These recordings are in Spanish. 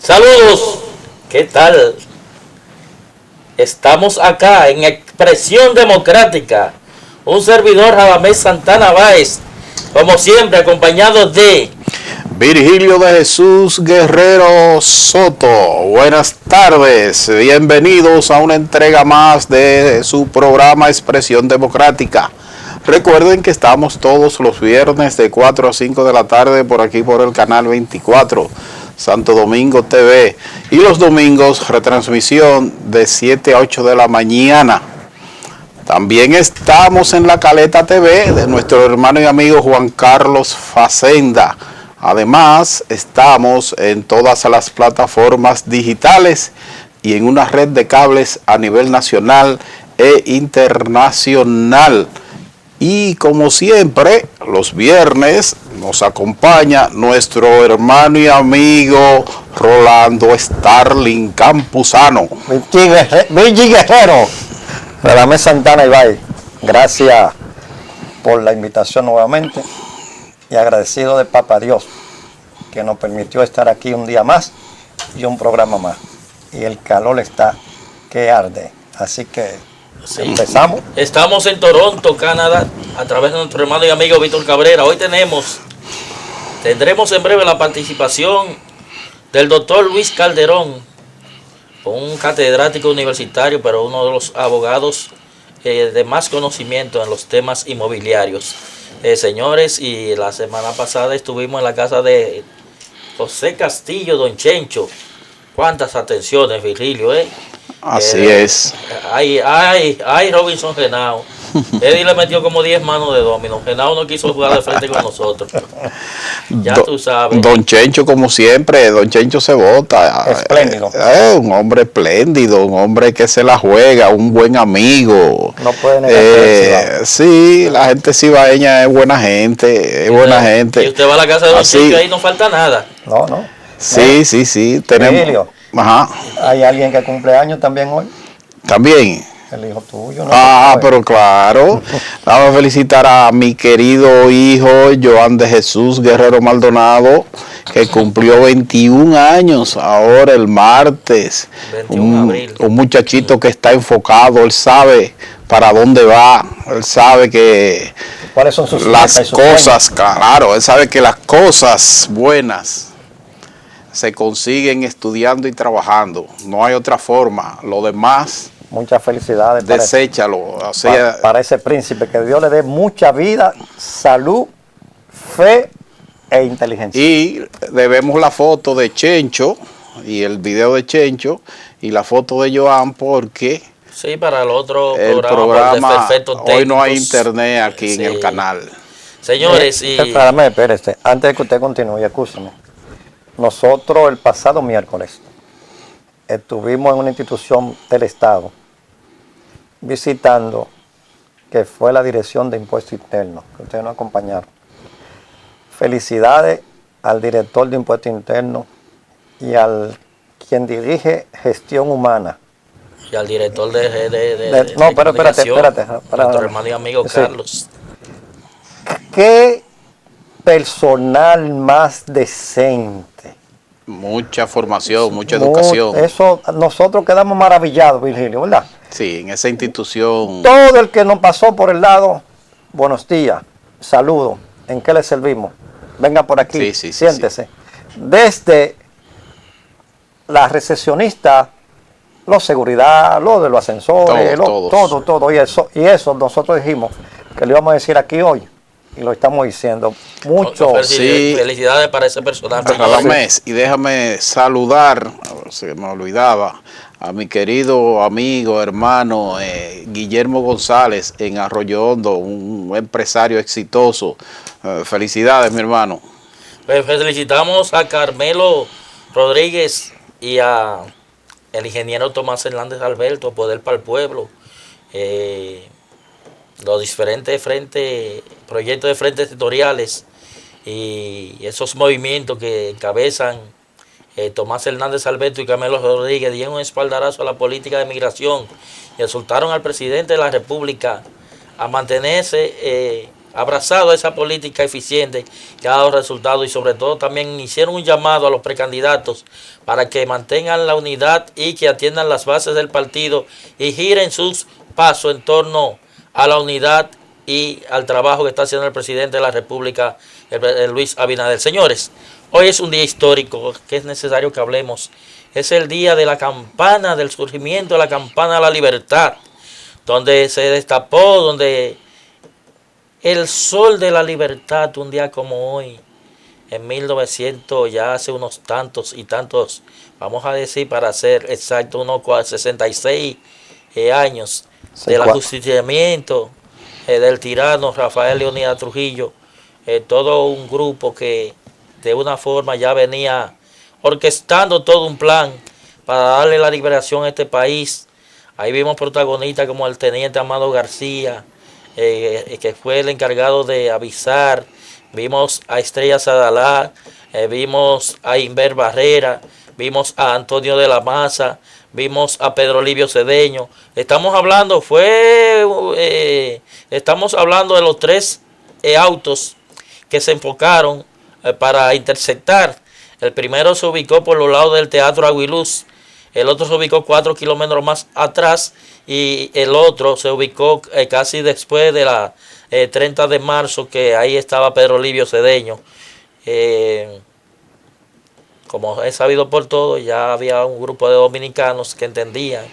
Saludos, ¿qué tal? Estamos acá en Expresión Democrática. Un servidor, Radamés Santana Báez, como siempre, acompañado de Virgilio de Jesús Guerrero Soto. Buenas tardes, bienvenidos a una entrega más de su programa Expresión Democrática. Recuerden que estamos todos los viernes de 4 a 5 de la tarde por aquí por el canal 24, Santo Domingo TV, y los domingos retransmisión de 7 a 8 de la mañana. También estamos en la Caleta TV de nuestro hermano y amigo Juan Carlos Facenda. Además, estamos en todas las plataformas digitales y en una red de cables a nivel nacional e internacional. Y como siempre, los viernes nos acompaña nuestro hermano y amigo Rolando Starling Campuzano. Virgil Guerrero, Radamés Santana Ibáez, gracias por la invitación nuevamente y agradecido de Papa Dios que nos permitió estar aquí un día más y un programa más. Y el calor está que arde, así que sí, empezamos. Estamos en Toronto, Canadá, a través de nuestro hermano y amigo Víctor Cabrera. Hoy tendremos en breve la participación del doctor Luis Calderón, un catedrático universitario, pero uno de los abogados de más conocimiento en los temas inmobiliarios. Señores, y la semana pasada estuvimos en la casa de José Castillo, don Chencho. Cuántas atenciones, Virgilio, Así es. Ay, Robinson Genao. Eddie le metió como 10 manos de domino. Genao no quiso jugar de frente con nosotros. Ya tú sabes. Don Chencho, como siempre, don Chencho se vota. Espléndido. Un hombre espléndido, un hombre que se la juega, un buen amigo. No puede negar. Sí, la gente cibaeña es buena gente, es buena gente. Y usted va a la casa de don Chencho, ahí no falta nada. No. Sí. Tenemos. Emilio, Ajá. ¿hay alguien que cumple años también hoy? También. El hijo tuyo, ¿no? Pero claro. Vamos a felicitar a mi querido hijo Joan de Jesús Guerrero Maldonado, que cumplió 21 años ahora el martes. 21 de abril. Un muchachito que está enfocado, él sabe para dónde va, él sabe que ¿cuáles son sus las metas y sus cosas, sueños? claro, él sabe que las cosas buenas se consiguen estudiando y trabajando. No hay otra forma. Lo demás, muchas felicidades deséchalo. Para ese príncipe, que Dios le dé mucha vida, salud, fe e inteligencia. Y debemos la foto de Chencho y el video de Chencho y la foto de Joan, porque sí, para el otro programa hoy no hay internet aquí en el canal. Señores, Espérese, antes de que usted continúe, escúchame. Nosotros el pasado miércoles estuvimos en una institución del Estado visitando, que fue la Dirección de Impuestos Internos, que ustedes nos acompañaron. Felicidades al director de Impuestos Internos y al quien dirige Gestión Humana. Y al director no, pero espérate. Nuestro hermano y amigo Carlos. ¿Qué personal más decente? Mucha formación, mucha educación. Eso, nosotros quedamos maravillados, Virgilio, ¿verdad? Sí, en esa institución. Todo el que nos pasó por el lado, buenos días, saludos, ¿en qué le servimos? Venga por aquí, siéntese. Desde la recepcionista, los seguridad, lo de los ascensores, todo. Y eso nosotros dijimos que lo íbamos a decir aquí hoy. Y lo estamos diciendo mucho. Felicidades para ese personaje. Radamés, y déjame saludar, se me olvidaba, a mi querido amigo, hermano Guillermo González en Arroyo Hondo, un empresario exitoso. Felicidades, mi hermano. Pues felicitamos a Carmelo Rodríguez y a el ingeniero Tomás Hernández Alberto, Poder para el Pueblo. Los diferentes proyectos de frentes sectoriales y esos movimientos que encabezan Tomás Hernández Alberto y Carmelo Rodríguez dieron un espaldarazo a la política de migración y exhortaron al presidente de la República a mantenerse abrazado esa política eficiente que ha dado resultados y sobre todo también hicieron un llamado a los precandidatos para que mantengan la unidad y que atiendan las bases del partido y giren sus pasos en torno a la unidad y al trabajo que está haciendo el presidente de la República, el Luis Abinader. Señores, hoy es un día histórico que es necesario que hablemos. Es el día de la campana, del surgimiento de la campana de la libertad, donde se destapó, donde el sol de la libertad, un día como hoy, en 1900, ya hace unos tantos y tantos, vamos a decir para ser exacto, unos 66 años del ajusticiamiento del tirano Rafael Leónidas Trujillo, todo un grupo que de una forma ya venía orquestando todo un plan para darle la liberación a este país. Ahí vimos protagonistas como el teniente Amado García, que fue el encargado de avisar. Vimos a Estrella Sadalá, vimos a Inver Barrera, vimos a Antonio de la Maza, vimos a Pedro Livio Cedeño. Estamos hablando de los 3 autos que se enfocaron para interceptar. El primero se ubicó por los lados del Teatro Aguiluz, el otro se ubicó 4 kilómetros más atrás y el otro se ubicó casi después de la 30 de marzo, que ahí estaba Pedro Livio Cedeño. Como es sabido por todos, ya había un grupo de dominicanos que entendían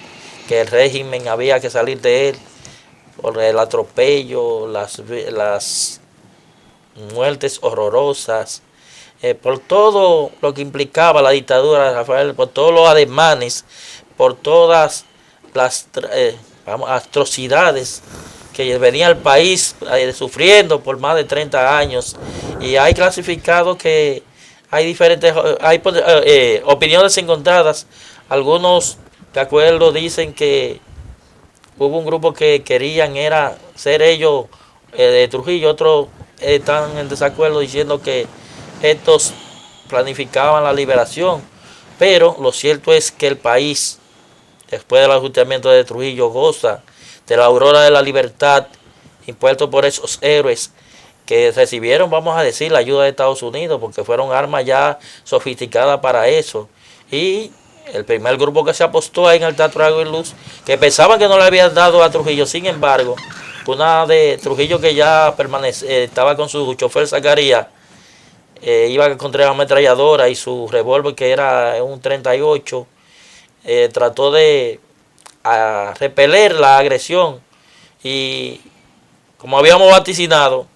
que el régimen había que salir de él por el atropello, las muertes horrorosas, por todo lo que implicaba la dictadura de Rafael, por todos los ademanes, por todas las atrocidades que venía el país sufriendo por más de 30 años. Y hay clasificado que hay diferentes opiniones encontradas. Algunos, de acuerdo, dicen que hubo un grupo que querían era ser ellos de Trujillo, otros están en desacuerdo diciendo que estos planificaban la liberación, pero lo cierto es que el país, después del ajusticiamiento de Trujillo, goza de la aurora de la libertad impuesto por esos héroes que recibieron, vamos a decir, la ayuda de Estados Unidos, porque fueron armas ya sofisticadas para eso. Y el primer grupo que se apostó ahí en el Teatro Aguiluz, que pensaban que no le habían dado a Trujillo, sin embargo, una de Trujillo que ya estaba con su chofer Zacarías, iba con 3 ametralladoras y su revólver, que era un 38, trató de repeler la agresión y, como habíamos vaticinado,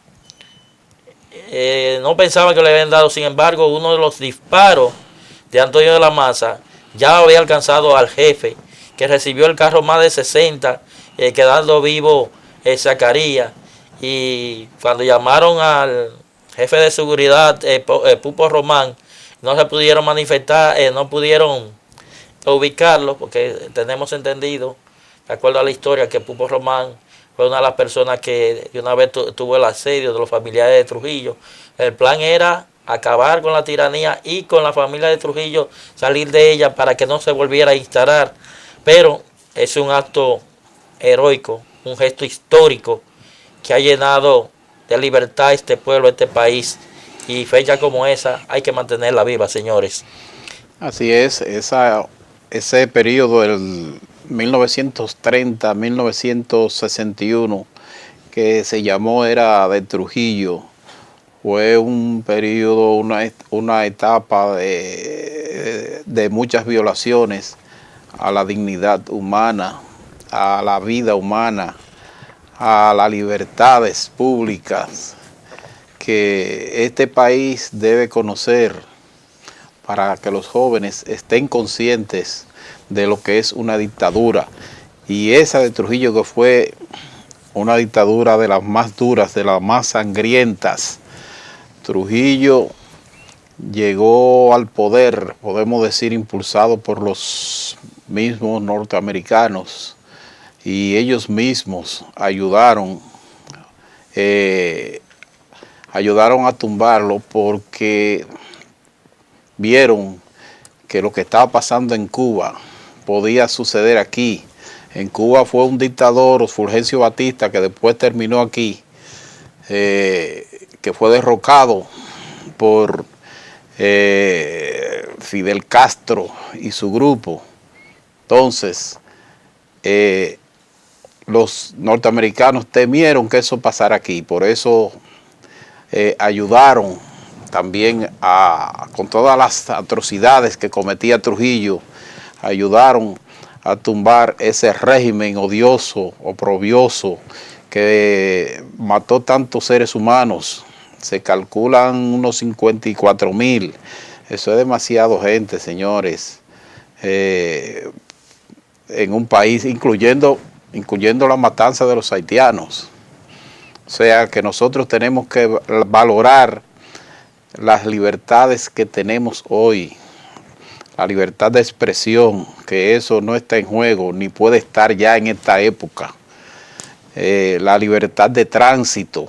no pensaba que le habían dado. Sin embargo, uno de los disparos de Antonio de la Maza ya había alcanzado al jefe, que recibió el carro más de 60, quedando vivo Zacarías. Y cuando llamaron al jefe de seguridad, Pupo Román, no se pudieron manifestar, no pudieron ubicarlo, porque tenemos entendido, de acuerdo a la historia, que Pupo Román fue una de las personas que de una vez tuvo el asedio de los familiares de Trujillo. El plan era acabar con la tiranía y con la familia de Trujillo, salir de ella para que no se volviera a instalar. Pero es un acto heroico, un gesto histórico que ha llenado de libertad a este pueblo, a este país. Y fecha como esa hay que mantenerla viva, señores. Así es, ese periodo del 1930-1961, que se llamó era de Trujillo, fue un periodo, una etapa de muchas violaciones a la dignidad humana, a la vida humana, a las libertades públicas que este país debe conocer para que los jóvenes estén conscientes de lo que es una dictadura. Y esa de Trujillo, que fue una dictadura de las más duras, de las más sangrientas. Trujillo llegó al poder, podemos decir, impulsado por los mismos norteamericanos, y ellos mismos ayudaron a tumbarlo, porque vieron que lo que estaba pasando en Cuba podía suceder aquí. En Cuba fue un dictador, Fulgencio Batista, que después terminó aquí, que fue derrocado por Fidel Castro y su grupo. Entonces, los norteamericanos temieron que eso pasara aquí, por eso ayudaron también con todas las atrocidades que cometía Trujillo, ayudaron a tumbar ese régimen odioso, oprobioso, que mató tantos seres humanos. Se calculan unos 54.000. Eso es demasiado gente, señores, en un país, incluyendo la matanza de los haitianos. O sea que nosotros tenemos que valorar las libertades que tenemos hoy, la libertad de expresión, que eso no está en juego, ni puede estar ya en esta época. La libertad de tránsito,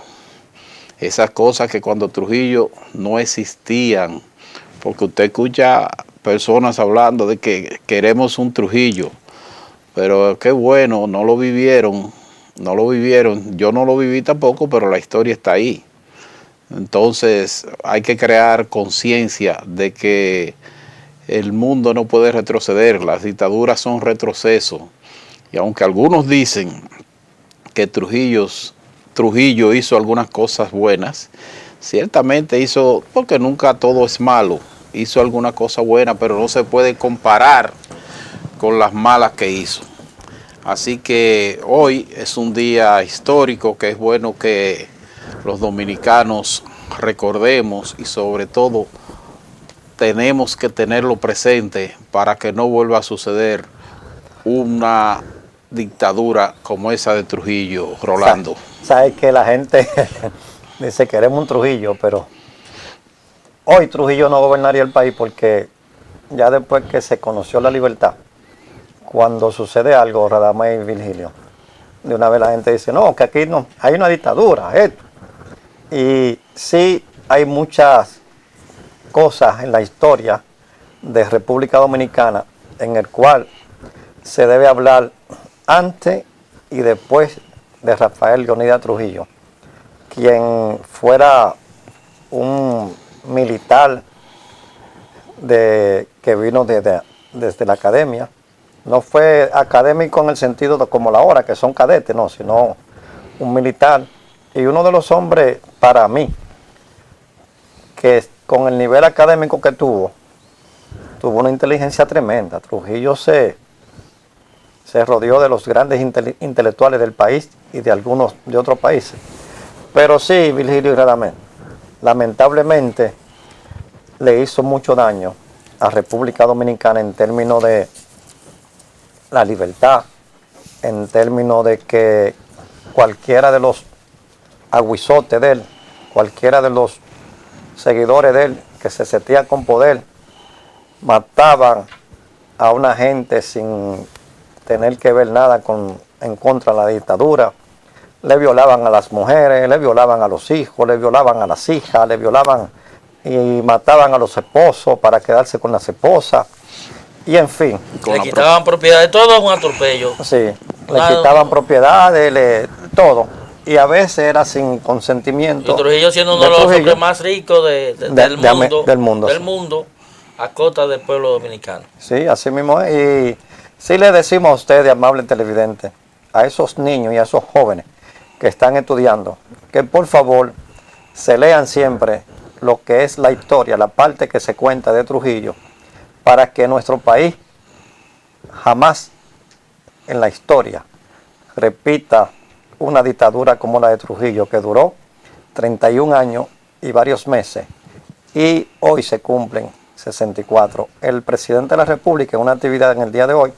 esas cosas que cuando Trujillo no existían, porque usted escucha personas hablando de que queremos un Trujillo, pero qué bueno, no lo vivieron, yo no lo viví tampoco, pero la historia está ahí. Entonces hay que crear conciencia de que el mundo no puede retroceder, las dictaduras son retrocesos, y aunque algunos dicen que Trujillo hizo algunas cosas buenas, ciertamente hizo, porque nunca todo es malo, hizo alguna cosa buena, pero no se puede comparar con las malas que hizo. Así que hoy es un día histórico que es bueno que los dominicanos recordemos, y sobre todo tenemos que tenerlo presente para que no vuelva a suceder una dictadura como esa de Trujillo, Rolando. Sabes que la gente dice queremos un Trujillo, pero hoy Trujillo no gobernaría el país, porque ya después que se conoció la libertad, cuando sucede algo, Radamés y Virgilio, de una vez la gente dice, no, que aquí no hay una dictadura, esto. Y sí hay muchas cosas en la historia de República Dominicana en el cual se debe hablar antes y después de Rafael Leónidas Trujillo, quien fuera un militar que vino desde la academia. No fue académico en el sentido de como la hora, que son cadetes, no, sino un militar. Y uno de los hombres, para mí, que con el nivel académico que tuvo una inteligencia tremenda. Trujillo se rodeó de los grandes intelectuales del país y de algunos de otros países. Pero sí, Virgilio y Radamés, lamentablemente le hizo mucho daño a República Dominicana en términos de la libertad, en términos de que cualquiera de los aguizotes de él, cualquiera de los seguidores de él que se sentían con poder, mataban a una gente sin tener que ver nada en contra de la dictadura, le violaban a las mujeres, le violaban a los hijos, le violaban a las hijas, le violaban y mataban a los esposos para quedarse con las esposas. Y en fin. Le quitaban propiedades, todo es un atropello. Sí, le quitaban propiedades, todo. Y a veces era sin consentimiento. Y Trujillo siendo uno de los hombres más ricos del mundo, a costa del pueblo dominicano. Sí, así mismo es. Y sí le decimos a ustedes, amables televidentes, a esos niños y a esos jóvenes que están estudiando, que por favor se lean siempre lo que es la historia, la parte que se cuenta de Trujillo, para que nuestro país jamás en la historia repita una dictadura como la de Trujillo, que duró 31 años y varios meses, y hoy se cumplen 64. El presidente de la República, en una actividad en el día de hoy,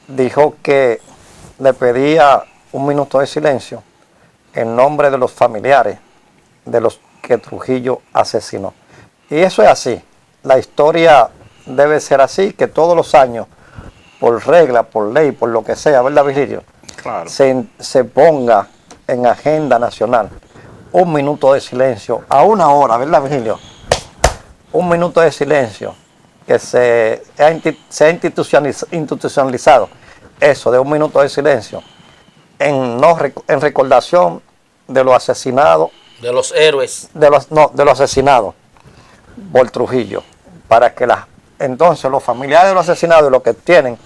dijo que le pedía un minuto de silencio en nombre de los familiares de los que Trujillo asesinó. Y eso es así. La historia debe ser así, que todos los años, por regla, por ley, por lo que sea, ¿verdad, Virgilio? Claro. Se ponga en agenda nacional un minuto de silencio a una hora, ¿verdad, Virgilio? Un minuto de silencio que se ha institucionalizado eso de un minuto de silencio en recordación de los asesinados. De los héroes. De los asesinados por Trujillo. Para que entonces los familiares de los asesinados y los que tienen,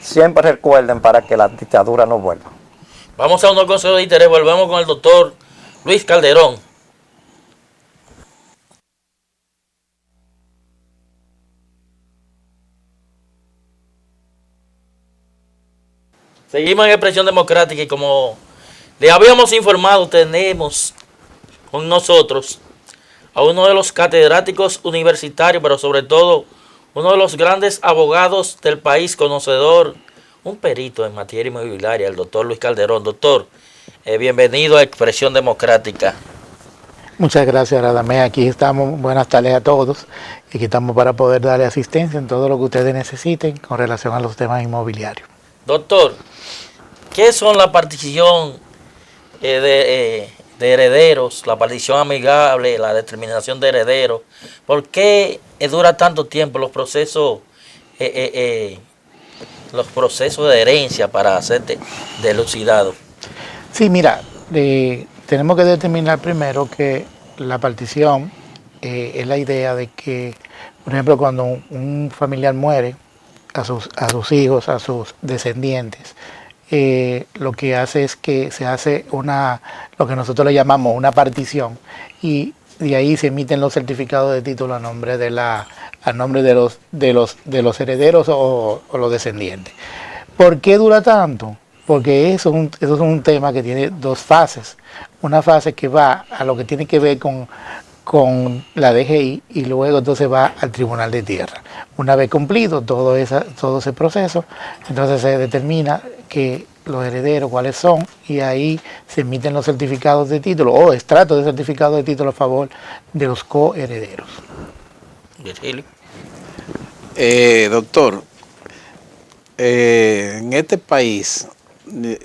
siempre recuerden para que la dictadura no vuelva. Vamos a unos consejos de interés. Volvemos con el doctor Luis Calderón. Seguimos en Expresión Democrática y como le habíamos informado, tenemos con nosotros a uno de los catedráticos universitarios, pero sobre todo uno de los grandes abogados del país, conocedor, un perito en materia inmobiliaria, el doctor Luis Calderón. Doctor, bienvenido a Expresión Democrática. Muchas gracias, Radamés. Aquí estamos. Buenas tardes a todos. Y aquí estamos para poder darle asistencia en todo lo que ustedes necesiten con relación a los temas inmobiliarios. Doctor, ¿qué son la partición de herederos, la partición amigable, la determinación de herederos? ¿Por qué dura tanto tiempo los procesos de herencia para ser delucidados? Sí, mira, tenemos que determinar primero que la partición es la idea de que, por ejemplo, cuando un familiar muere, a sus hijos, a sus descendientes, lo que hace es que se hace lo que nosotros le llamamos una partición, y de ahí se emiten los certificados de título a nombre de los herederos o los descendientes. ¿Por qué dura tanto? Porque eso es un tema que tiene dos fases. Una fase que va a lo que tiene que ver con la DGI y luego entonces va al Tribunal de Tierra. Una vez cumplido todo ese proceso, entonces se determina que los herederos cuáles son y ahí se emiten los certificados de título o extractos de certificados de título a favor de los coherederos. Doctor, en este país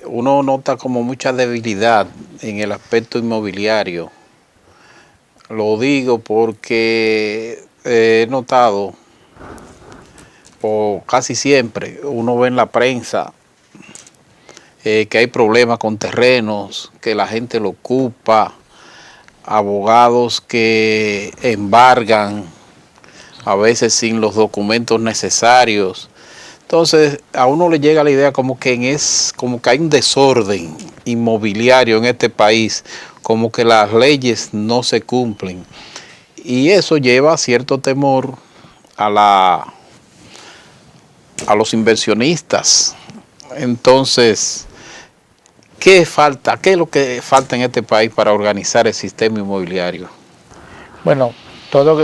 uno nota como mucha debilidad en el aspecto inmobiliario. Lo digo porque he notado, o casi siempre, uno ve en la prensa que hay problemas con terrenos, que la gente lo ocupa, abogados que embargan, a veces sin los documentos necesarios. Entonces a uno le llega la idea como que hay un desorden inmobiliario en este país, como que las leyes no se cumplen. Y eso lleva cierto temor a los inversionistas. Entonces, ¿qué falta? ¿Qué es lo que falta en este país para organizar el sistema inmobiliario? Bueno,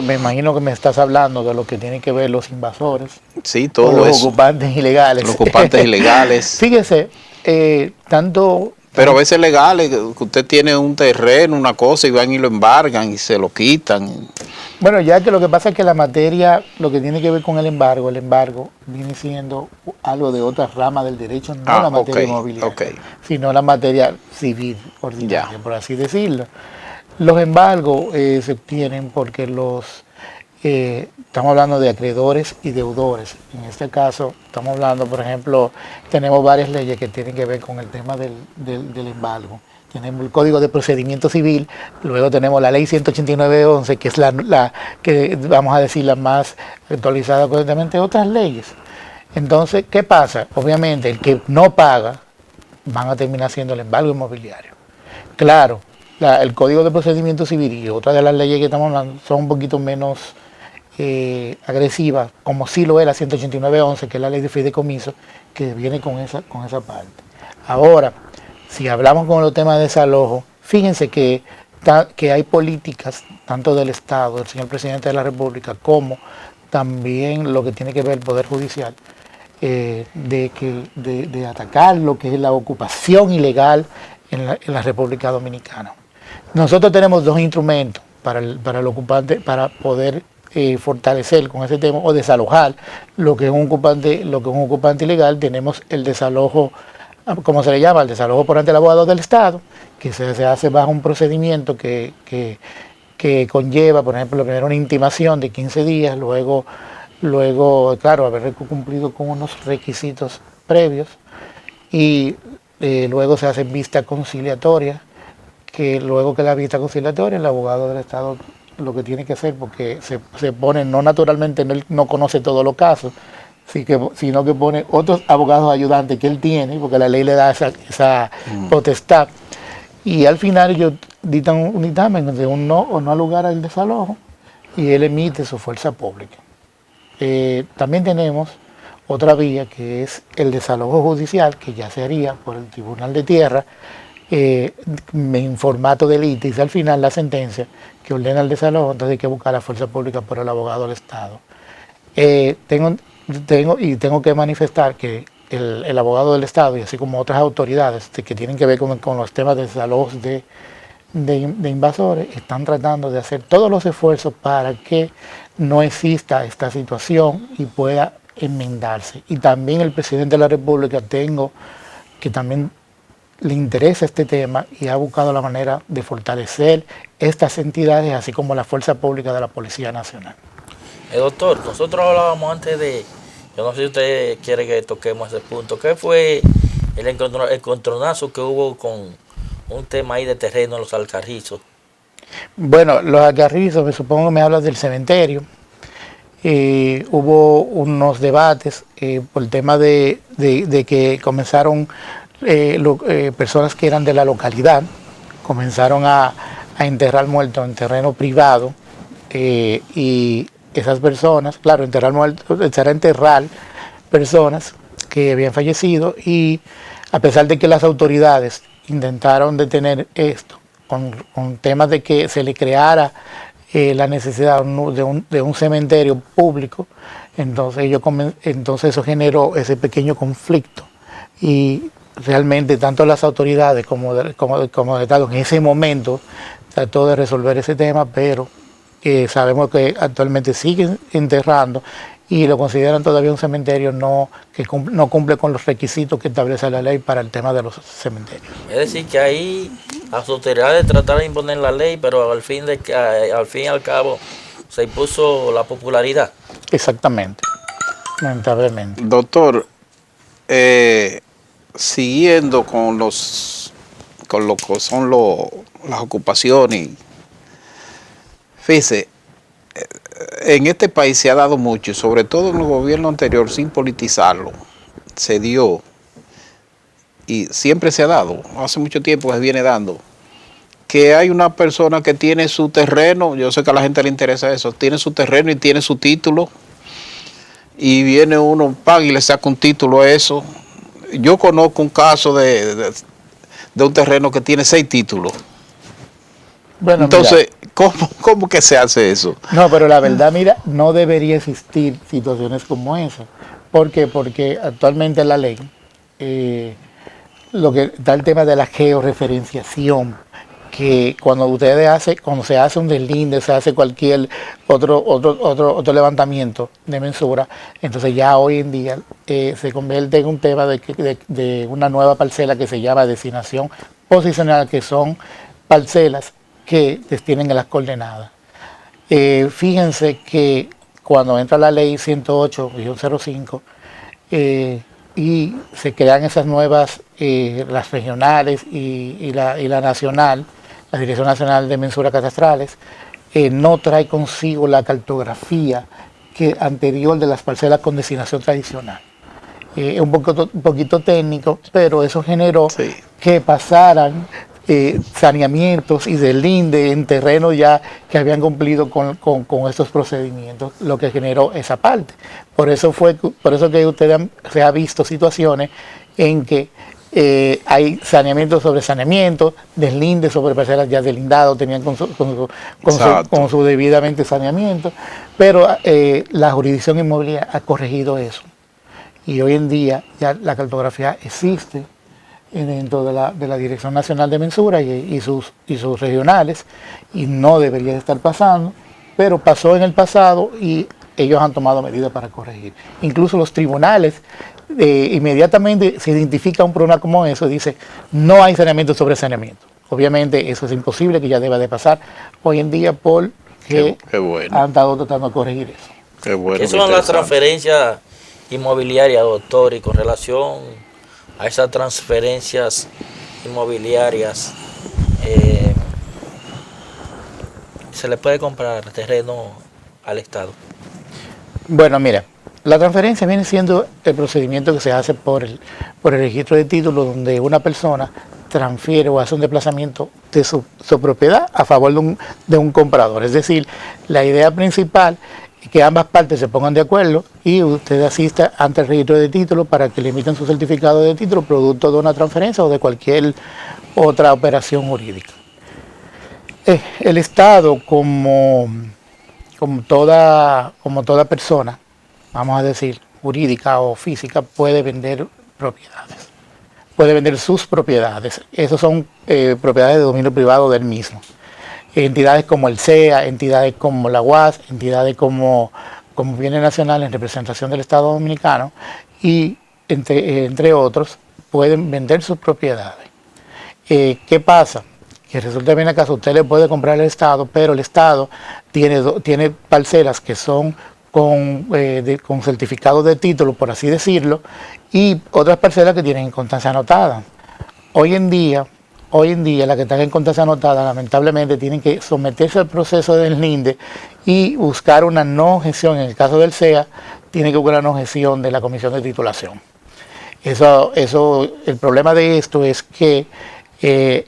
me imagino que me estás hablando de lo que tiene que ver los invasores. Sí, todo los eso. Ocupantes ilegales. Los ocupantes ilegales. Fíjese, tanto... Pero a veces legales, que usted tiene un terreno, una cosa, y van y lo embargan y se lo quitan. Bueno, ya que lo que pasa es que la materia, lo que tiene que ver con el embargo viene siendo algo de otra rama del derecho, no la materia inmobiliaria, sino la materia civil ordinaria, por así decirlo. Los embargos se obtienen porque estamos hablando de acreedores y deudores. En este caso, estamos hablando, por ejemplo, tenemos varias leyes que tienen que ver con el tema del embargo. Tenemos el Código de Procedimiento Civil, luego tenemos la Ley 189-11, que es la que vamos a decir la más actualizada correctamente, otras leyes. Entonces, ¿qué pasa? Obviamente, el que no paga van a terminar siendo el embargo inmobiliario. Claro, el Código de Procedimiento Civil y otras de las leyes que estamos hablando son un poquito menos agresivas, como sí lo es la 189-11, que es la ley de fideicomiso, que viene con esa parte. Ahora, si hablamos con los temas de desalojo, fíjense que hay políticas, tanto del Estado, del señor Presidente de la República, como también lo que tiene que ver el Poder Judicial, de atacar lo que es la ocupación ilegal en la República Dominicana. Nosotros tenemos dos instrumentos para el ocupante, para poder fortalecer con ese tema o desalojar lo que es un ocupante ilegal. Tenemos el desalojo, ¿cómo se le llama? El desalojo por ante el abogado del Estado, que se hace bajo un procedimiento que conlleva, por ejemplo, primero una intimación de 15 días, luego claro, haber cumplido con unos requisitos previos, y luego se hace vista conciliatoria, que luego que la vista conciliatoria, el abogado del Estado lo que tiene que hacer, porque se pone, no naturalmente, él no conoce todos los casos, sino que pone otros abogados ayudantes que él tiene, porque la ley le da esa potestad. Y al final ellos dictan un dictamen de un no o no lugar al desalojo y él emite su fuerza pública. También tenemos otra vía que es el desalojo judicial, que ya se haría por el Tribunal de Tierra en formato de litis, y al final la sentencia que ordena el desalojo, entonces hay que buscar la fuerza pública por el abogado del Estado. Tengo que manifestar que el abogado del Estado, y así como otras autoridades que tienen que ver con los temas de desalojos de invasores, están tratando de hacer todos los esfuerzos para que no exista esta situación y pueda enmendarse. Y también el presidente de la República, que también le interesa este tema y ha buscado la manera de fortalecer estas entidades, así como la Fuerza Pública de la Policía Nacional. Doctor, nosotros hablábamos antes yo no sé si usted quiere que toquemos ese punto, ¿qué fue el encontronazo que hubo con un tema ahí de terreno en los Alcarrizos? Bueno, los Alcarrizos, me supongo que me hablas del cementerio. Hubo unos debates por el tema de que comenzaron personas que eran de la localidad, comenzaron a enterrar muertos en terreno privado, y esas personas, claro, enterrar personas que habían fallecido, y a pesar de que las autoridades intentaron detener esto con temas de que se le creara la necesidad de un cementerio público, entonces eso generó ese pequeño conflicto, y realmente tanto las autoridades como el Estado en ese momento trató de resolver ese tema, pero sabemos que actualmente siguen enterrando y lo consideran todavía un cementerio que no cumple con los requisitos que establece la ley para el tema de los cementerios. Es decir, que ahí las autoridades trataron de imponer la ley, pero al fin y al cabo se impuso la popularidad. Exactamente, lamentablemente. Doctor, siguiendo con lo que son las ocupaciones, fíjese, en este país se ha dado mucho, sobre todo en el gobierno anterior, sin politizarlo, se dio, y siempre se ha dado, hace mucho tiempo se viene dando, que hay una persona que tiene su terreno, yo sé que a la gente le interesa eso, tiene su terreno y tiene su título, y viene uno, paga y le saca un título a eso. Yo conozco un caso de un terreno que tiene 6 títulos. Bueno, entonces, ¿cómo que se hace eso? No, pero la verdad, mira, no debería existir situaciones como esa. ¿Por qué? Porque actualmente la ley, lo que da el tema de la georreferenciación, que cuando se hace un deslinde, se hace cualquier otro levantamiento de mensura, entonces ya hoy en día se convierte en un tema de una nueva parcela que se llama designación posicional, que son parcelas que tienen las coordenadas. Fíjense que cuando entra la ley 108-05 y se crean esas nuevas, las regionales y la nacional, la Dirección Nacional de Mensuras Catastrales, no trae consigo la cartografía anterior de las parcelas con designación tradicional. Es un poquito técnico, pero eso generó que pasaran saneamientos y deslinde en terrenos ya que habían cumplido con estos procedimientos, lo que generó esa parte. Por eso que usted se ha visto situaciones en que hay saneamiento sobre saneamiento, deslinde sobre parcelas ya delindados, tenían con su debidamente saneamiento, pero la jurisdicción inmobiliaria ha corregido eso. Y hoy en día ya la cartografía existe dentro de la Dirección Nacional de Mensura y sus regionales, y no debería estar pasando, pero pasó en el pasado y ellos han tomado medidas para corregir. Incluso los tribunales inmediatamente se identifica un problema como eso, dice no hay saneamiento sobre saneamiento. Obviamente eso es imposible, que ya deba de pasar hoy en día, porque qué bueno. Han estado tratando de corregir eso. Qué bueno. ¿Qué son las transferencias inmobiliarias, doctor? Y con relación a esas transferencias inmobiliarias, se le puede comprar terreno al Estado? Bueno, mira, la transferencia viene siendo el procedimiento que se hace por el registro de títulos, donde una persona transfiere o hace un desplazamiento de su propiedad a favor de un comprador. Es decir, la idea principal es que ambas partes se pongan de acuerdo y usted asista ante el registro de títulos para que le emiten su certificado de título producto de una transferencia o de cualquier otra operación jurídica. El Estado, como toda persona, vamos a decir, jurídica o física, puede vender propiedades. Puede vender sus propiedades. Esas son propiedades de dominio privado del mismo. Entidades como el CEA, entidades como la UAS, entidades como Bienes Nacionales en representación del Estado Dominicano y entre otros, pueden vender sus propiedades. ¿Qué pasa? Que resulta bien acaso usted le puede comprar al Estado, pero el Estado tiene parcelas que son con certificado de título, por así decirlo, y otras parcelas que tienen en constancia anotada. Hoy en día, las que están en constancia anotada, lamentablemente tienen que someterse al proceso del LINDE y buscar una no gestión. En el caso del CEA, tiene que buscar una no gestión de la Comisión de Titulación. El problema de esto es que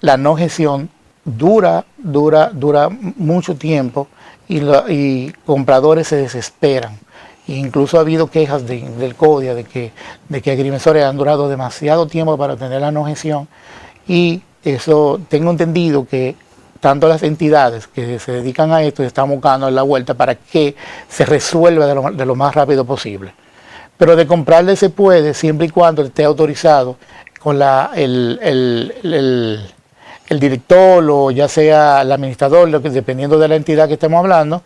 la no gestión dura mucho tiempo y compradores se desesperan. Incluso ha habido quejas del CODIA de que agrimensores han durado demasiado tiempo para obtener la no gestión, y eso tengo entendido que tanto las entidades que se dedican a esto están buscando la vuelta para que se resuelva de lo más rápido posible. Pero de comprarle se puede siempre y cuando esté autorizado con el director o ya sea el administrador, dependiendo de la entidad que estemos hablando,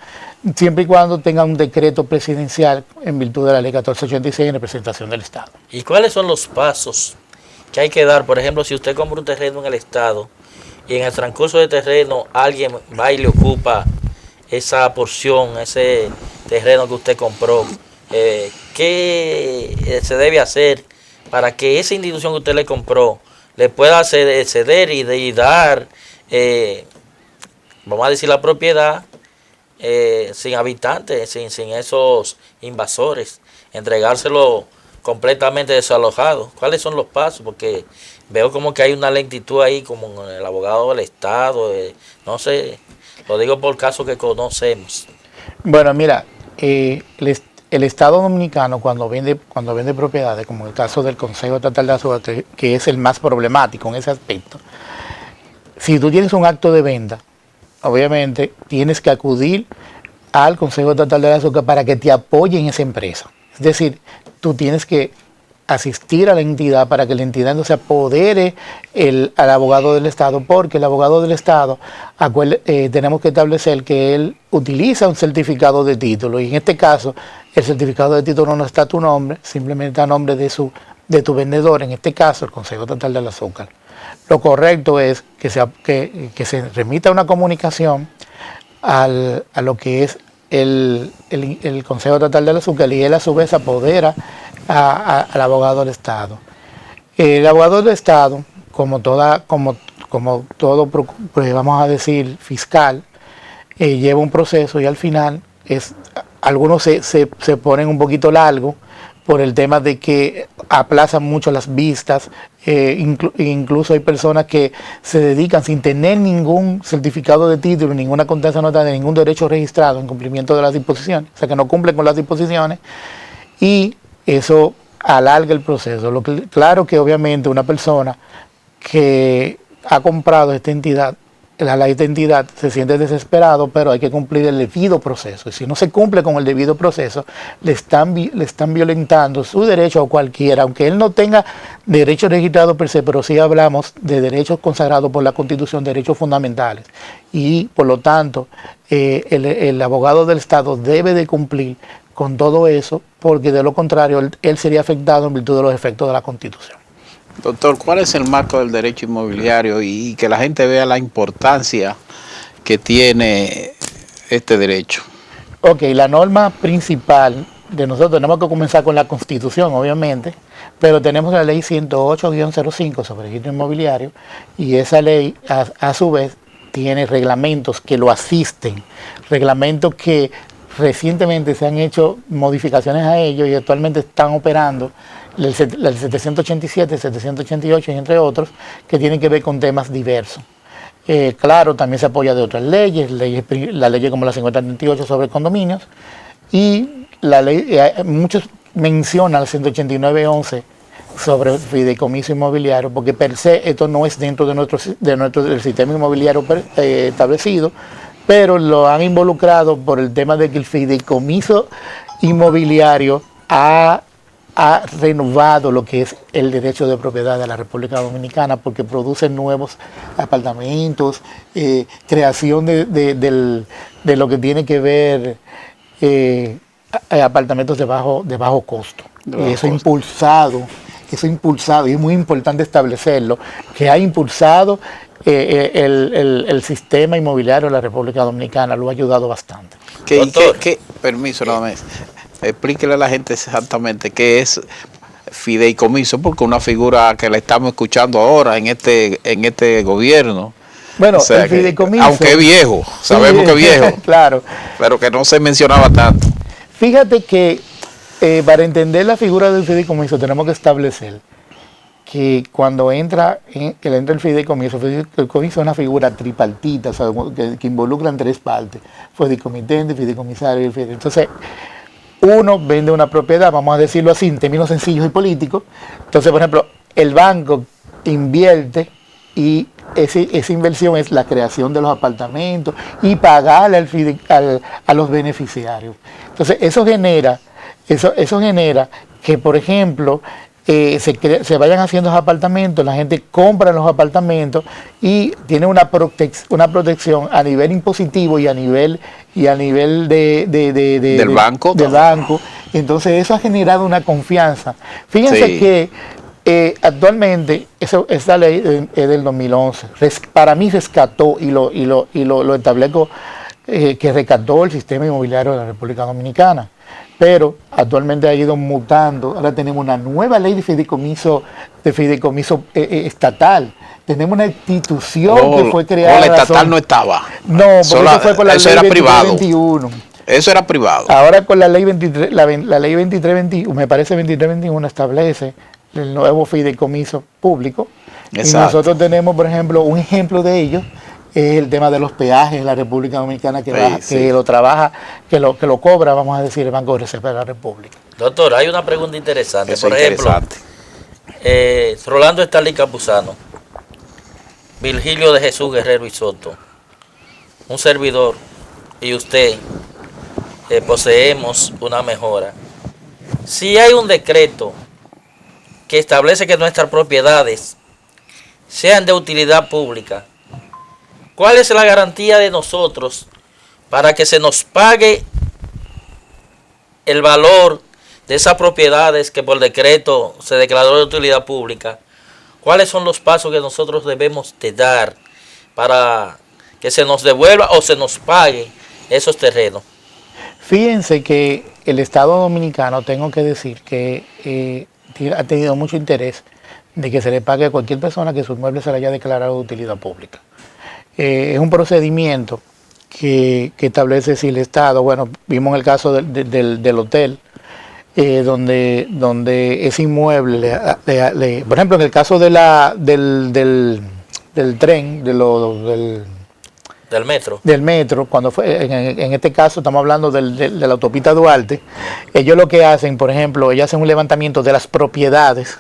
siempre y cuando tenga un decreto presidencial en virtud de la ley 1486 en representación del Estado. ¿Y cuáles son los pasos que hay que dar? Por ejemplo, si usted compra un terreno en el Estado y en el transcurso del terreno alguien va y le ocupa esa porción, ese terreno que usted compró, ¿qué se debe hacer para que esa institución que usted le compró le pueda ceder y dar, vamos a decir, la propiedad sin habitantes, sin esos invasores, entregárselo completamente desalojado? ¿Cuáles son los pasos? Porque veo como que hay una lentitud ahí, como el abogado del Estado, no sé, lo digo por casos que conocemos. Bueno, mira, el Estado Dominicano cuando vende propiedades, como el caso del Consejo Estatal de Azúcar, que es el más problemático en ese aspecto, si tú tienes un acto de venta, obviamente tienes que acudir al Consejo Estatal de Azúcar para que te apoye en esa empresa. Es decir, tú tienes que asistir a la entidad para que la entidad no se apodere al abogado del Estado, porque el abogado del Estado, tenemos que establecer que él utiliza un certificado de título, y en este caso el certificado de título no está a tu nombre, simplemente está a nombre de tu vendedor, en este caso el Consejo Estatal del Azúcar. Lo correcto es que se remita una comunicación a lo que es el Consejo Estatal del Azúcar, y él a su vez apodera al abogado del Estado. El abogado del Estado, como todo, pues vamos a decir, fiscal, lleva un proceso, y al final algunos se ponen un poquito largo por el tema de que aplazan mucho las vistas. Incluso hay personas que se dedican sin tener ningún certificado de título, ninguna constancia anotada, de ningún derecho registrado en cumplimiento de las disposiciones, o sea que no cumplen con las disposiciones, y eso alarga el proceso. Claro que obviamente una persona que ha comprado esta entidad se siente desesperado, pero hay que cumplir el debido proceso. Y si no se cumple con el debido proceso, le están violentando su derecho a cualquiera, aunque él no tenga derecho registrado per se, pero sí hablamos de derechos consagrados por la Constitución, derechos fundamentales. Y por lo tanto, el abogado del Estado debe de cumplir con todo eso, porque de lo contrario él sería afectado en virtud de los efectos de la Constitución. Doctor, ¿cuál es el marco del derecho inmobiliario y que la gente vea la importancia que tiene este derecho? Ok, la norma principal de nosotros tenemos que comenzar con la Constitución, obviamente, pero tenemos la ley 108-05 sobre registro inmobiliario, y esa ley a su vez tiene reglamentos que lo asisten, reglamentos que recientemente se han hecho modificaciones a ellos y actualmente están operando, el 787, el 788 y entre otros, que tienen que ver con temas diversos. Claro, también se apoya de otras leyes, la ley como la 5038 sobre condominios, y la ley, muchos mencionan el 189-11 sobre fideicomiso inmobiliario, porque per se esto no es dentro del sistema inmobiliario establecido, pero lo han involucrado por el tema de que el fideicomiso inmobiliario ha renovado lo que es el derecho de propiedad de la República Dominicana, porque produce nuevos apartamentos, creación de lo que tiene que ver apartamentos de bajo costo. Y eso impulsado, y es muy importante establecerlo, que ha impulsado el sistema inmobiliario de la República Dominicana, lo ha ayudado bastante. Permiso, nada más. Explíquele a la gente exactamente qué es fideicomiso, porque una figura que la estamos escuchando ahora en este gobierno. Bueno, o sea, el fideicomiso, aunque es viejo, sabemos que es viejo, claro, pero que no se mencionaba tanto. Fíjate que para entender la figura del fideicomiso tenemos que establecer que cuando entra el fideicomiso es una figura tripartita, o sea, que involucran tres partes: fideicomitente, fideicomisario y el fideicomiso. Entonces, uno vende una propiedad, vamos a decirlo así, en términos sencillos y políticos. Entonces, por ejemplo, el banco invierte y esa inversión es la creación de los apartamentos y pagarle a los beneficiarios. Entonces, eso genera que, por ejemplo, se vayan haciendo los apartamentos, la gente compra los apartamentos y tiene una protección a nivel impositivo y a nivel del banco. Entonces eso ha generado una confianza. Fíjense que actualmente esa ley es del 2011. Para mí rescató y lo establezco, que rescató el sistema inmobiliario de la República Dominicana. Pero actualmente ha ido mutando. Ahora tenemos una nueva ley de fideicomiso estatal. Tenemos una institución que fue creada. La estatal no estaba. No, porque eso fue con la ley 2321. Eso era privado. Ahora con la ley 2321, me parece 2321, establece el nuevo fideicomiso público. Exacto. Y nosotros tenemos, por ejemplo, un ejemplo de ello. Es el tema de los peajes en la República Dominicana, que lo cobra, vamos a decir, el Banco de Reserva de la República. Doctor, hay una pregunta interesante. Por ejemplo, Rolando Estalí Campuzano, Virgilio de Jesús Guerrero y Soto, un servidor y usted poseemos una mejora. Si hay un decreto que establece que nuestras propiedades sean de utilidad pública, ¿cuál es la garantía de nosotros para que se nos pague el valor de esas propiedades que por decreto se declaró de utilidad pública? ¿Cuáles son los pasos que nosotros debemos de dar para que se nos devuelva o se nos pague esos terrenos? Fíjense que el Estado Dominicano, tengo que decir que ha tenido mucho interés de que se le pague a cualquier persona que su inmueble se le haya declarado de utilidad pública. Es un procedimiento que establece si el Estado, bueno, vimos el caso del hotel, donde ese inmueble, por ejemplo, en el caso del tren, del metro, cuando fue, en este caso estamos hablando de la autopista Duarte, ellos lo que hacen, por ejemplo, ellos hacen un levantamiento de las propiedades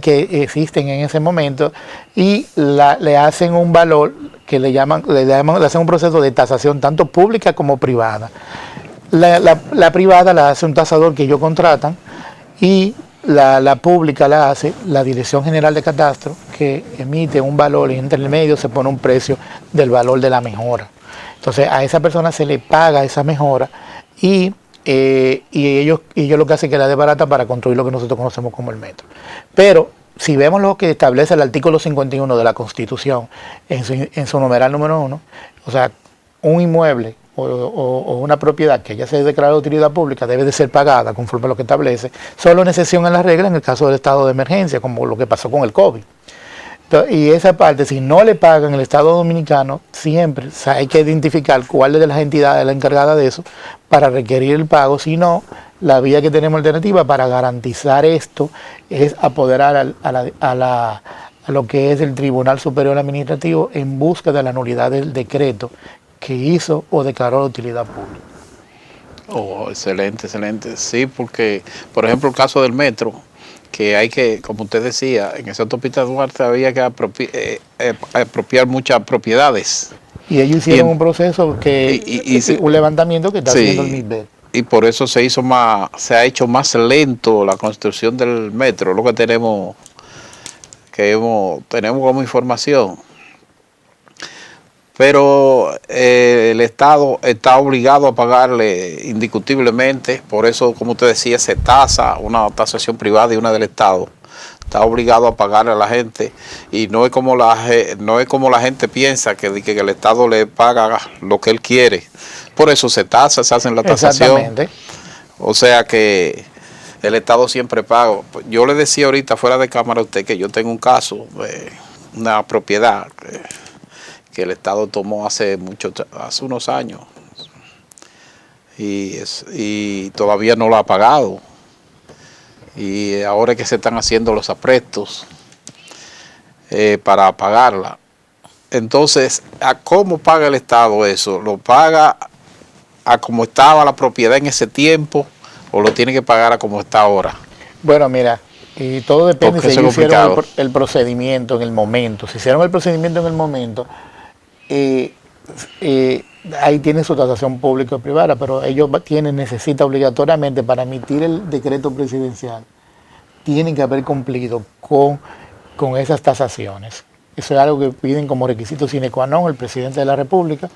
que existen en ese momento y le hacen un valor que le hacen un proceso de tasación tanto pública como privada. La privada la hace un tasador que ellos contratan y la pública la hace la Dirección General de Catastro, que emite un valor y entre el medio se pone un precio del valor de la mejora. Entonces a esa persona se le paga esa mejora y ellos lo que hacen es que la desbaratan para construir lo que nosotros conocemos como el metro. Pero si vemos lo que establece el artículo 51 de la Constitución en su numeral número 1, o sea, un inmueble o una propiedad que ya se declara de utilidad pública debe de ser pagada conforme a lo que establece, solo una excepción en la regla en el caso del estado de emergencia, como lo que pasó con el COVID. Y esa parte, si no le pagan el Estado Dominicano, siempre hay que identificar cuál de las entidades es la encargada de eso para requerir el pago. Si no, la vía que tenemos alternativa para garantizar esto es apoderar a lo que es el Tribunal Superior Administrativo en busca de la nulidad del decreto que hizo o declaró de utilidad pública. Oh, excelente, excelente. Sí, porque, por ejemplo, el caso del metro, que hay que, como usted decía, en esa autopista Duarte había que apropiar muchas propiedades. Y ellos hicieron un proceso un levantamiento que está haciendo el MIBET. Y por eso se ha hecho más lento la construcción del metro, lo que tenemos como información. Pero el Estado está obligado a pagarle indiscutiblemente, por eso, como usted decía, se tasa, una tasación privada y una del Estado. Está obligado a pagarle a la gente y no es como la gente piensa, que el Estado le paga lo que él quiere. Por eso se tasa, se hacen la tasación. Exactamente. O sea que el Estado siempre paga. Yo le decía ahorita fuera de cámara a usted que yo tengo un caso, una propiedad que el Estado tomó hace unos años y todavía no lo ha pagado, y ahora es que se están haciendo los aprestos para pagarla. Entonces, ¿a cómo paga el Estado eso? ¿Lo paga a como estaba la propiedad en ese tiempo o lo tiene que pagar a como está ahora? Bueno, mira, y todo depende si ellos hicieron el procedimiento en el momento. Si hicieron el procedimiento en el momento, ahí tiene su tasación pública o privada, pero ellos necesitan obligatoriamente, para emitir el decreto presidencial, tienen que haber cumplido con esas tasaciones. Eso es algo que piden como requisito sine qua non el presidente de la República.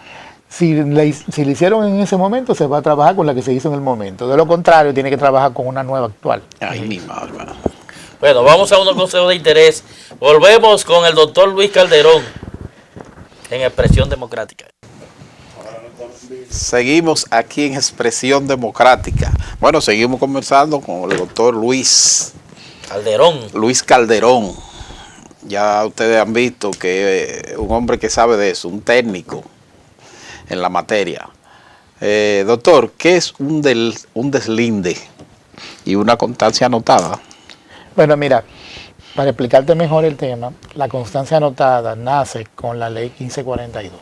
Si le hicieron en ese momento, se va a trabajar con la que se hizo en el momento. De lo contrario, tiene que trabajar con una nueva actual. Ay, mi madre. Bueno, vamos a unos consejos de interés. Volvemos con el doctor Luis Calderón en Expresión Democrática. Seguimos aquí en Expresión Democrática. Bueno, seguimos conversando con el doctor Luis Calderón. Ya ustedes han visto que es un hombre que sabe de eso, un técnico en la materia. Doctor, ¿qué es un deslinde y una constancia anotada? Bueno, mira, para explicarte mejor el tema, la constancia anotada nace con la ley 1542,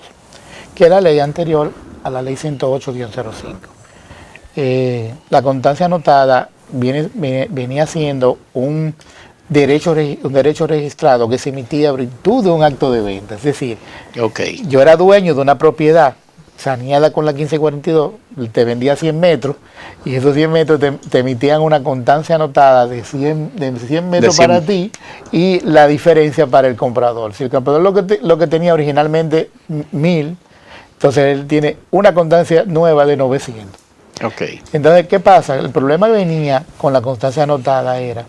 que es la ley anterior a la ley 108-05. La constancia anotada venía siendo un derecho registrado que se emitía a virtud de un acto de venta. Es decir, yo era dueño de una propiedad saneada con la 1542, te vendía 100 metros y esos 100 metros te emitían una constancia anotada de 100 metros para ti y la diferencia para el comprador. Si el comprador lo que tenía originalmente 1000, entonces él tiene una constancia nueva de 900. Entonces, ¿qué pasa? El problema que venía con la constancia anotada era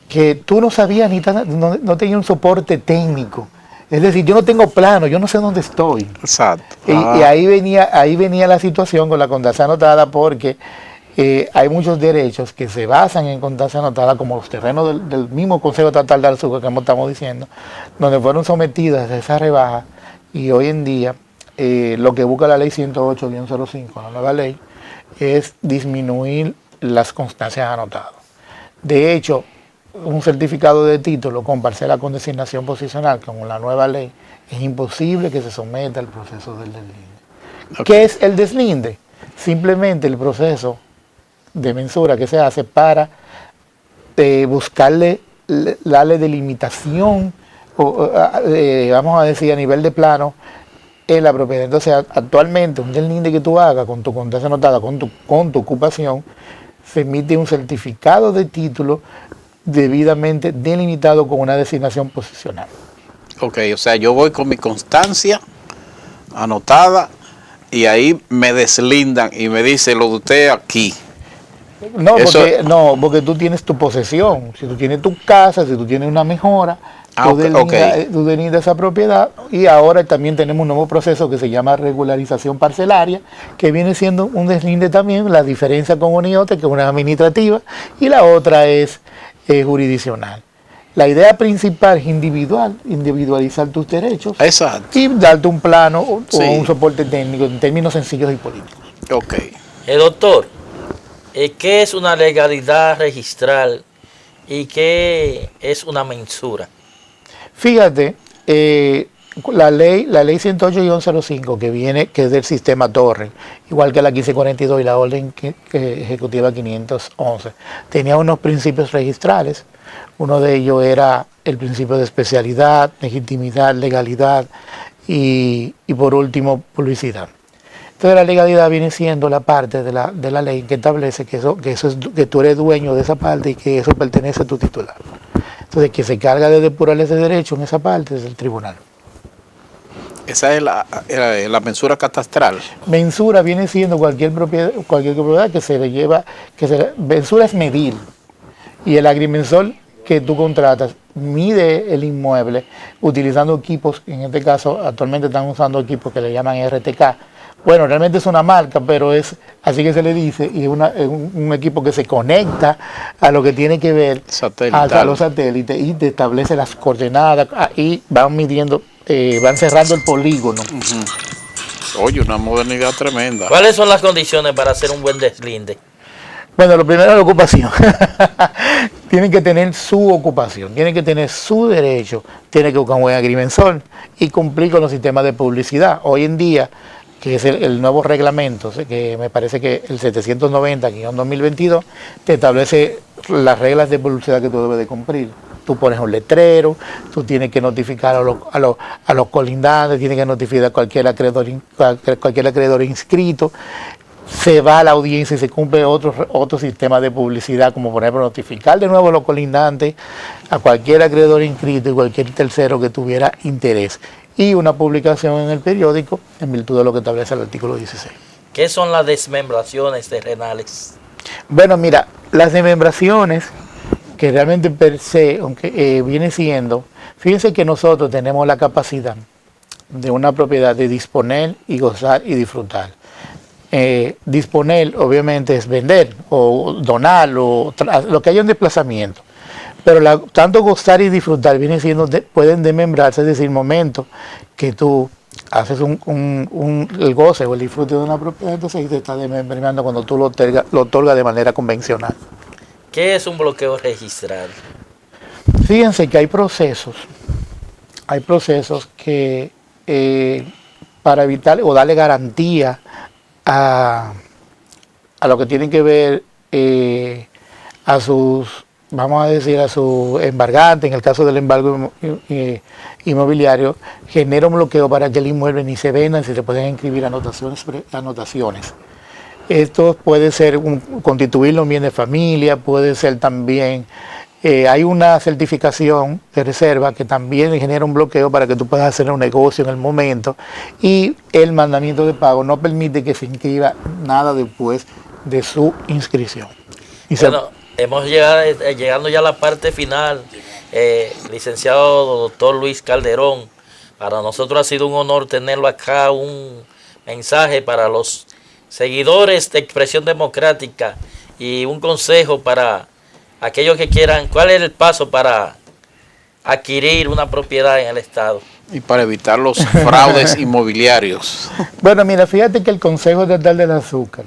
que tú no sabías no tenías un soporte técnico. Es decir, yo no tengo plano, yo no sé dónde estoy. Exacto. Y ahí venía la situación con la constancia anotada, porque hay muchos derechos que se basan en constancia anotada, como los terrenos del mismo Consejo Estatal de Azúcar que estamos diciendo, donde fueron sometidas a esa rebaja, y hoy en día lo que busca la ley 108-05, la nueva ley, es disminuir las constancias anotadas. De hecho, un certificado de título con parcela con designación posicional, como la nueva ley, es imposible que se someta al proceso del deslinde. ¿Qué es el deslinde? Simplemente el proceso de mensura que se hace para buscarle la delimitación, vamos a decir, a nivel de plano, en la propiedad. Entonces, actualmente, un deslinde que tú hagas con tu constancia anotada, con tu ocupación, se emite un certificado de título debidamente delimitado con una designación posicional. O sea, yo voy con mi constancia anotada y ahí me deslindan y me dice lo de usted aquí. No, porque tú tienes tu posesión. Si tú tienes tu casa, si tú tienes una mejora, tú delindas esa propiedad, y ahora también tenemos un nuevo proceso que se llama regularización parcelaria, que viene siendo un deslinde también. La diferencia con una y otra, que una es administrativa y la otra es jurisdiccional. La idea principal es individualizar tus derechos. Exacto. Y darte un plano o un soporte técnico en términos sencillos y políticos. Ok. Doctor, ¿qué es una legalidad registral y qué es una mensura? Fíjate, la ley 108-05 que es del sistema Torre, igual que la 1542 y la orden ejecutiva 511, tenía unos principios registrales. Uno de ellos era el principio de especialidad, legitimidad, legalidad y por último publicidad. Entonces la legalidad viene siendo la parte de la ley que establece que tú eres dueño de esa parte y que eso pertenece a tu titular. Entonces, que se carga de depurar ese derecho en esa parte es el tribunal. Esa es la mensura catastral. Mensura viene siendo cualquier propiedad que se le lleva, mensura es medir, y el agrimensor que tú contratas mide el inmueble utilizando equipos. En este caso actualmente están usando equipos que le llaman RTK. Bueno, realmente es una marca, pero es así que se le dice, y es un equipo que se conecta a lo que tiene que ver a los satélites y te establece las coordenadas y van midiendo, van cerrando el polígono. Oye, una modernidad tremenda. ¿Cuáles son las condiciones para hacer un buen deslinde? Bueno, lo primero es la ocupación. Tienen que tener su ocupación, tienen que tener su derecho, tienen que buscar un buen agrimensor y cumplir con los sistemas de publicidad. Hoy en día, que es el nuevo reglamento, que me parece que el 790-2022, te establece las reglas de publicidad que tú debes de cumplir. Tú pones un letrero, tú tienes que notificar a los colindantes, tienes que notificar a cualquier acreedor inscrito. Se va a la audiencia y se cumple otro sistema de publicidad, como por ejemplo notificar de nuevo a los colindantes, a cualquier acreedor inscrito y cualquier tercero que tuviera interés. Y una publicación en el periódico en virtud de lo que establece el artículo 16. ¿Qué son las desmembraciones terrenales? Bueno, mira, las desmembraciones, que realmente per se, aunque viene siendo, fíjense que nosotros tenemos la capacidad de una propiedad de disponer y gozar y disfrutar. Disponer obviamente es vender o donar o lo que haya un desplazamiento, pero tanto gozar y disfrutar viene siendo pueden desmembrarse, es decir, momentos que tú haces el goce o el disfrute de una propiedad, entonces ahí te está desmembrando cuando tú lo otorgas de manera convencional. ¿Qué es un bloqueo registral? Fíjense que hay procesos que para evitar o darle garantía a lo que tienen que ver a sus, vamos a decir, a su embargante, en el caso del embargo inmobiliario, genera un bloqueo para que el inmueble ni se venda, si se pueden inscribir anotaciones. Esto puede ser constituirlo en bien de familia, puede ser también, hay una certificación de reserva que también genera un bloqueo para que tú puedas hacer un negocio en el momento, y el mandamiento de pago no permite que se inscriba nada después de su inscripción. Bueno, hemos llegando ya a la parte final, licenciado doctor Luis Calderón. Para nosotros ha sido un honor tenerlo acá, un mensaje para los seguidores de Expresión Democrática y un consejo para aquellos que quieran. ¿Cuál es el paso para adquirir una propiedad en el Estado? Y para evitar los fraudes inmobiliarios. Bueno, mira, fíjate que el Consejo Estatal del Azúcar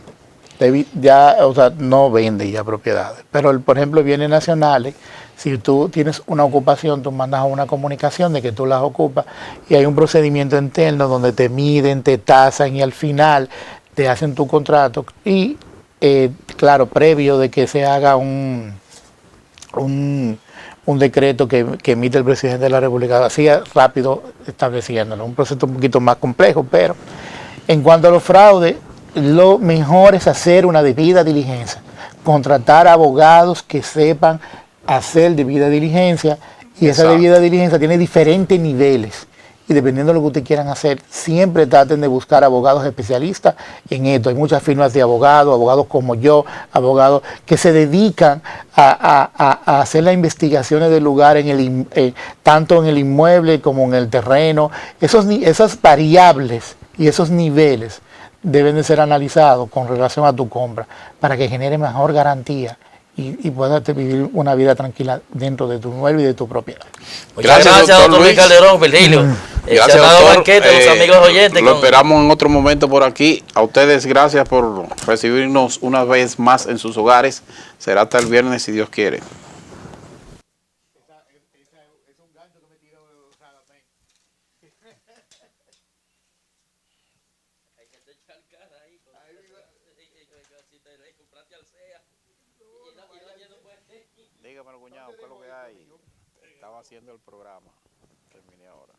ya, no vende ya propiedades, pero por ejemplo, bienes nacionales, si tú tienes una ocupación, tú mandas una comunicación de que tú las ocupas y hay un procedimiento interno donde te miden, te tasan y al final te hacen tu contrato y claro, previo de que se haga un decreto que emite el presidente de la República, así rápido estableciéndolo, un proceso un poquito más complejo, pero en cuanto a los fraudes, lo mejor es hacer una debida diligencia, contratar abogados que sepan hacer debida diligencia, y esa debida diligencia tiene diferentes niveles, y dependiendo de lo que ustedes quieran hacer, siempre traten de buscar abogados especialistas en esto. Hay muchas firmas de abogados, abogados como yo, abogados que se dedican a hacer las investigaciones del lugar, tanto en el inmueble como en el terreno. Esas variables y esos niveles deben de ser analizados con relación a tu compra para que genere mejor garantía y puedas vivir una vida tranquila dentro de tu inmueble y de tu propiedad. Muchas gracias, doctor Luis Calderón, Virgilio. Gracias, doctor. Banquete, los amigos oyentes. Lo esperamos en otro momento por aquí. A ustedes gracias por recibirnos una vez más en sus hogares. Será hasta el viernes si Dios quiere. Dígame, cuñado, ¿qué es lo que hay? Estaba haciendo el programa. Terminé ahora.